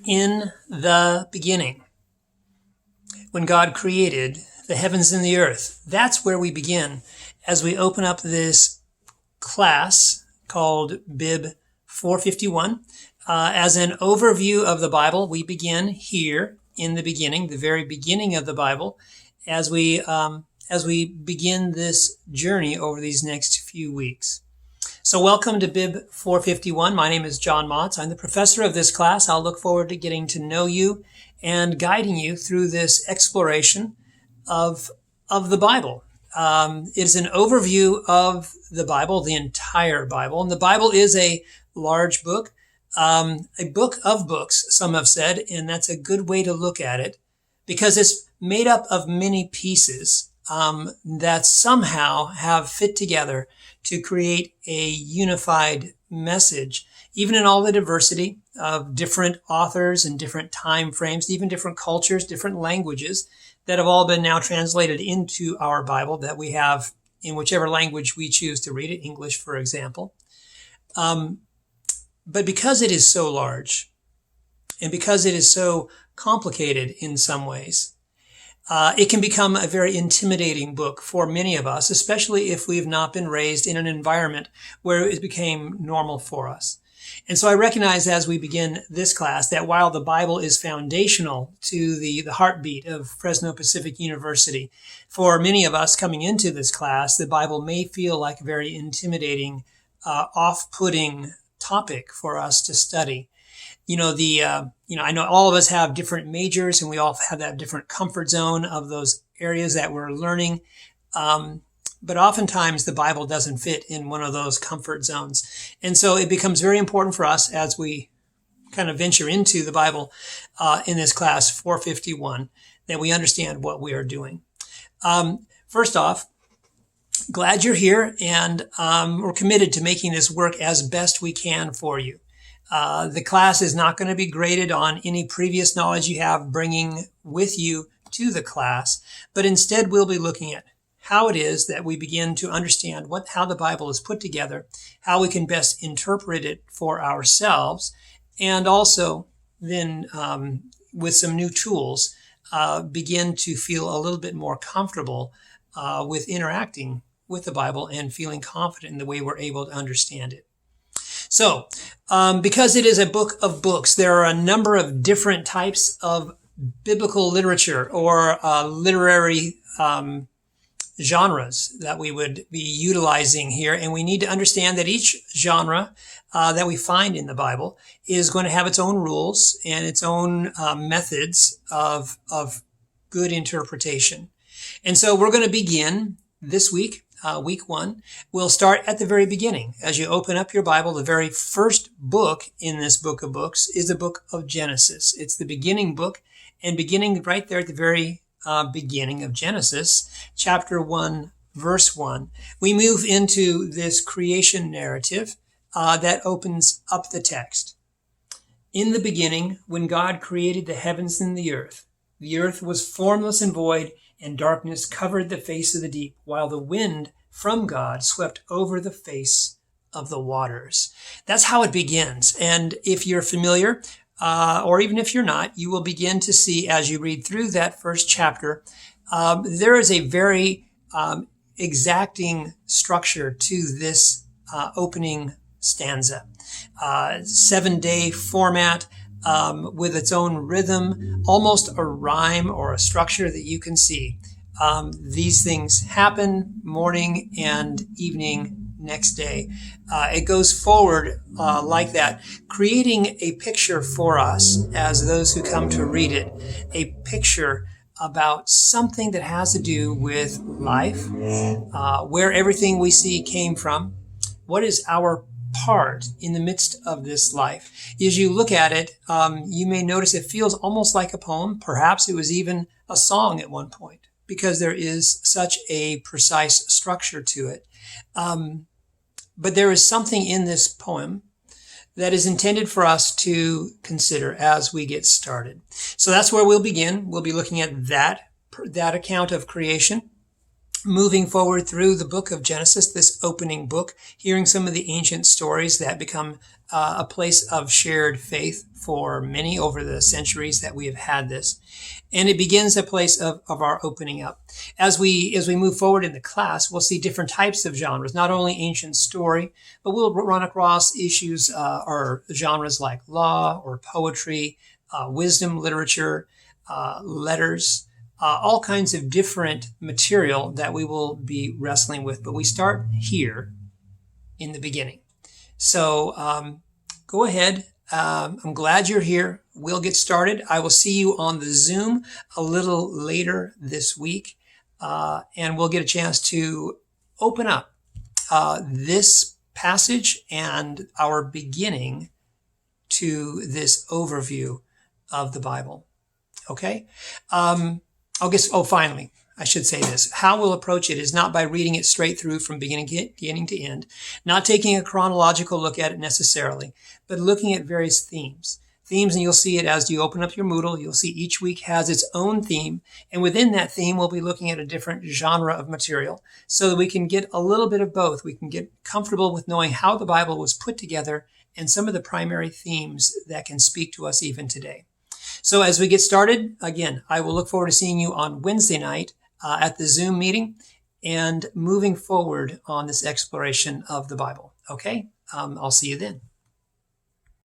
In the beginning, when God created the heavens and the earth. That's where we begin as we open up this class called BIB451. As an overview of the Bible, we begin here in the beginning, the very beginning of the Bible, as we begin this journey over these next few weeks. So welcome to BIB451. My name is John Motz. I'm the professor of this class. I'll look forward to getting to know you and guiding you through this exploration of the Bible. It's an overview of the Bible, the entire Bible. And the Bible is a large book, a book of books, some have said, and that's a good way to look at it because it's made up of many pieces that somehow have fit together to create a unified message, even in all the diversity of different authors and different time frames, even different cultures, different languages that have all been now translated into our Bible that we have in whichever language we choose to read it, English, for example. But because it is so large and because it is so complicated in some ways, it can become a very intimidating book for many of us, especially if we've not been raised in an environment where it became normal for us. And so I recognize as we begin this class that while the Bible is foundational to the heartbeat of Fresno Pacific University, for many of us coming into this class, the Bible may feel like a very intimidating, off-putting topic for us to study. I know all of us have different majors and we all have that different comfort zone of those areas that we're learning. But oftentimes the Bible doesn't fit in one of those comfort zones. And so it becomes very important for us as we kind of venture into the Bible in this class 451 that we understand what we are doing. First off, glad you're here and we're committed to making this work as best we can for you. The class is not going to be graded on any previous knowledge you have bringing with you to the class, but instead we'll be looking at how it is that we begin to understand how the Bible is put together, how we can best interpret it for ourselves, and also then with some new tools, begin to feel a little bit more comfortable with interacting with the Bible and feeling confident in the way we're able to understand it. So, because it is a book of books, there are a number of different types of biblical literature or literary genres that we would be utilizing here. And we need to understand that each genre that we find in the Bible is going to have its own rules and its own methods of good interpretation. And so we're going to begin this week. Week 1, we'll start at the very beginning. As you open up your Bible, the very first book in this book of books is the book of Genesis. It's the beginning book, and beginning right there at the very beginning of Genesis, chapter 1, verse 1, we move into this creation narrative that opens up the text. In the beginning, when God created the heavens and the earth was formless and void, and darkness covered the face of the deep, while the wind from God swept over the face of the waters. That's how it begins. And if you're familiar, or even if you're not, you will begin to see as you read through that first chapter, there is a very exacting structure to this opening stanza. 7-day format, with its own rhythm, almost a rhyme or a structure that you can see. These things happen morning and evening next day. It goes forward like that, creating a picture for us as those who come to read it, a picture about something that has to do with life, where everything we see came from, what is our part in the midst of this life. As you look at it, you may notice it feels almost like a poem. Perhaps it was even a song at one point because there is such a precise structure to it. But there is something in this poem that is intended for us to consider as we get started. So that's where we'll begin. We'll be looking at that account of creation. moving forward through the book of Genesis, this opening book, hearing some of the ancient stories that become a place of shared faith for many over the centuries that we have had this. And it begins a place of our opening up. As we move forward in the class, we'll see different types of genres, not only ancient story, but we'll run across issues or genres like law or poetry, wisdom literature, letters, all kinds of different material that we will be wrestling with. But we start here in the beginning. So go ahead. I'm glad you're here. We'll get started. I will see you on the Zoom a little later this week, and we'll get a chance to open up this passage and our beginning to this overview of the Bible. Okay? Finally, I should say this. How we'll approach it is not by reading it straight through from beginning to end, not taking a chronological look at it necessarily, but looking at various themes. And you'll see it as you open up your Moodle. You'll see each week has its own theme, and within that theme, we'll be looking at a different genre of material so that we can get a little bit of both. We can get comfortable with knowing how the Bible was put together and some of the primary themes that can speak to us even today. So as we get started, again, I will look forward to seeing you on Wednesday night at the Zoom meeting and moving forward on this exploration of the Bible. Okay? I'll see you then.